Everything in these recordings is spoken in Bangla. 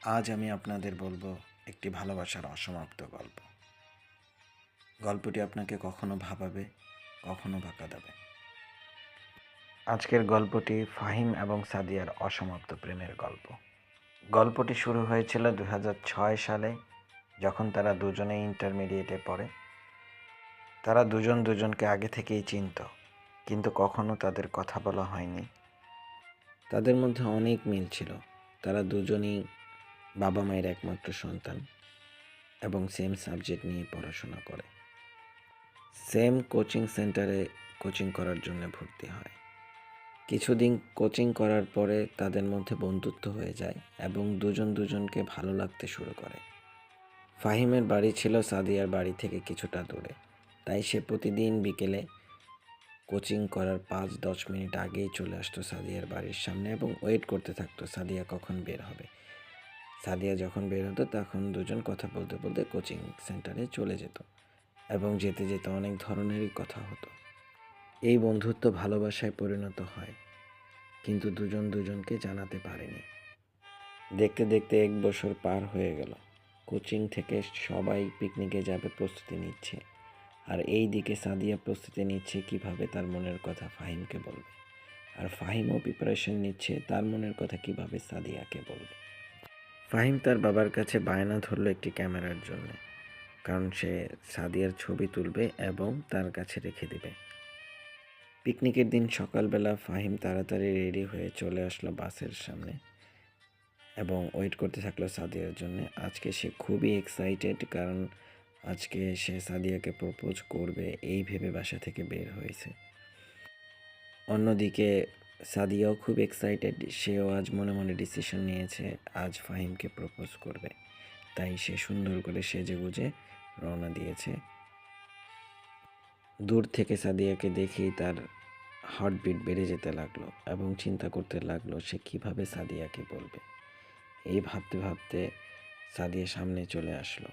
আজ আমি আপনাদের বলবো একটি ভালোবাসার অসমাপ্ত গল্প। গল্পটি আপনাকে কখনো ভাবাবে, কখনো বা কাঁদাবে। আজকের গল্পটি ফাহিম এবং সাদিয়ার অসমাপ্ত প্রেমের গল্প। গল্পটি শুরু হয়েছিল 2006 সালে, যখন তারা দুজনে ইন্টারমিডিয়েটে পড়ে। তারা দুজন দুজনকে আগে থেকেই চিনত, কিন্তু কখনো তাদের কথা বলা হয়নি। তাদের মধ্যে অনেক মিল ছিল। তারা দুজনই বাবা মায়ের একমাত্র সন্তান এবং সেম সাবজেক্ট নিয়ে পড়াশোনা করে। সেম কোচিং সেন্টারে কোচিং করার জন্য ভর্তি হয়। কিছুদিন কোচিং করার পরে তাদের মধ্যে বন্ধুত্ব হয়ে যায় এবং দুজন দুজনকে ভালো লাগতে শুরু করে। ফাহিমের বাড়ি ছিল সাদিয়ার বাড়ি থেকে কিছুটা দূরে, তাই সে প্রতিদিন বিকেলে কোচিং করার 5-10 মিনিট আগেই চলে আসতো সাদিয়ার বাড়ির সামনে এবং ওয়েট করতে থাকতো সাদিয়া কখন বের হবে। সাদিয়া যখন বের হতো তখন দুজন কথা বলতে বলতে কোচিং সেন্টারে চলে যেত এবং যেতে যেতে অনেক ধরনেরই কথা হতো। এই বন্ধুত্ব ভালোবাসায় পরিণত হয়, কিন্তু দুজন দুজনকে জানাতে পারেনি। দেখতে দেখতে 1 বছর পার হয়ে গেল। কোচিং থেকে সবাই পিকনিকে যাবে প্রস্তুতি নিচ্ছে, আর এই দিকে সাদিয়া প্রস্তুতি নিচ্ছে কিভাবে তার মনের কথা ফাহিমকে বলবে, আর ফাহিমও প্রিপারেশন নিচ্ছে তার মনের কথা কিভাবে সাদিয়াকে বলবে। ফাহিম তার বাবার কাছে বায়না ধরল একটি ক্যামেরার জন্য, কারণ সে সাদিয়ার ছবি তুলবে এবং তার কাছে রেখে দেবে। পিকনিকের দিন সকালবেলা ফাহিম তাড়াতাড়ি রেডি হয়ে চলে আসলো বাসের সামনে এবং ওয়েট করতে থাকলো সাদিয়ার জন্য। আজকে সে খুবই এক্সাইটেড, কারণ আজকে সে সাদিয়াকে প্রপোজ করবে এই ভেবে বাসা থেকে বের হয়েছে। অন্যদিকে সাদিয়াও খুব এক্সাইটেড। সেও আজ মনে মনে ডিসিশন নিয়েছে আজ ফাহিমকে প্রপোজ করবে, তাই সে সুন্দর করে সেজেগুজে রওনা দিয়েছে। দূর থেকে সাদিয়াকে দেখেই তার হার্টবিট বেড়ে যেতে লাগলো এবং চিন্তা করতে লাগলো সে কিভাবে সাদিয়াকে বলবে। এই ভাবতে ভাবতে সাদিয়া সামনে চলে আসলো।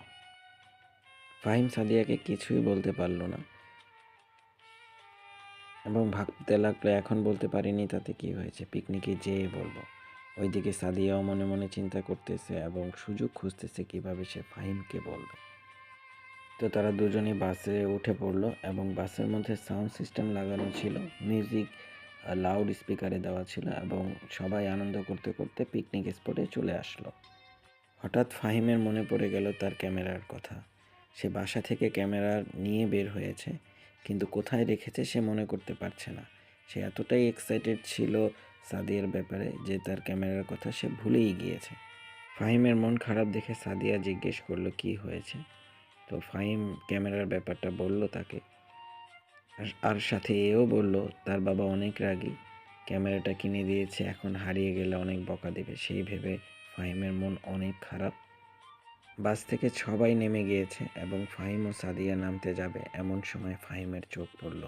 ফাহিম সাদিয়াকে কিছুই বলতে পারলো না এবং ভাবতে লাগলো এখন বলতে পারিনি তাতে কি হয়েছে, পিকনিকে যেয়ে বলবো। ওইদিকে সাদিয়াও মনে মনে চিন্তা করতেছে এবং সুযোগ খুঁজতেছে কিভাবে সে ফাহিমকে বলবে। তো তারা দুজনেই বাসে উঠে পড়লো এবং বাসের মধ্যে সাউন্ড সিস্টেম লাগানো ছিল, মিউজিক লাউড স্পিকারে দেওয়া ছিল এবং সবাই আনন্দ করতে করতে পিকনিক স্পটে চলে আসলো। হঠাৎ ফাহিমের মনে পড়ে গেল তার ক্যামেরার কথা। সে বাসা থেকে ক্যামেরা নিয়ে বের হয়েছে, কিন্তু কোথায় রেখেছে সে মনে করতে পারছে না। সে এতটাই এক্সাইটেড ছিল সাদিয়ার ব্যাপারে যে তার ক্যামেরার কথা সে ভুলেই গিয়েছে। ফাহিমের মন খারাপ দেখে সাদিয়া জিজ্ঞেস করলো কি হয়েছে। তো ফাহিম ক্যামেরার ব্যাপারটা বলল তাকে, আর সাথে এও বলল তার বাবা অনেক রাগী, ক্যামেরাটা কিনে দিয়েছে, এখন হারিয়ে গেলে অনেক বকা দেবে। সেই ভেবে ফাহিমের মন অনেক খারাপ। বাস থেকে সবাই নেমে গিয়েছে এবং ফাহিম ও সাদিয়া নামতে যাবে এমন সময় ফাহিমের চোখ পড়ল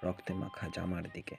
রক্তে মাখা জামার দিকে।